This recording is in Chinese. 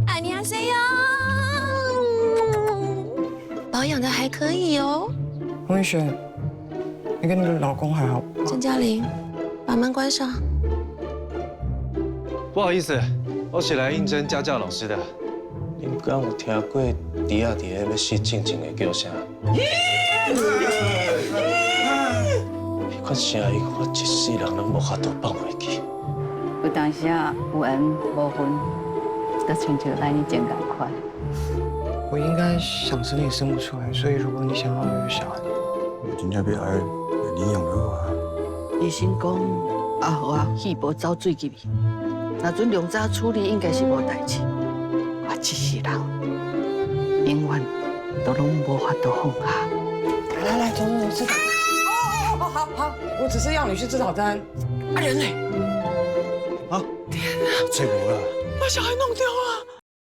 爱你谁呀？保养的还可以哦。洪一璇，你跟你的老公还好？郑嘉玲，把门关上。不好意思，我是来应征家教老师的。恁敢有听过猪仔伫咧要死静静的叫声？迄款声音，我一世人拢无法度放袂记。有当时啊，有缘无分，就亲像咱以前同款。我应该想生也生不出来，所以如果你想要有个小孩，我真正要爱领养就好啊。医生讲阿豪啊，气无走水入去，若准量早处理，应该是无代志。我一世人永远都拢无法度放下。来，走，吃早餐。好，我只是要你去吃早餐。啊，人呢？啊，这无啦。把小孩弄丢了。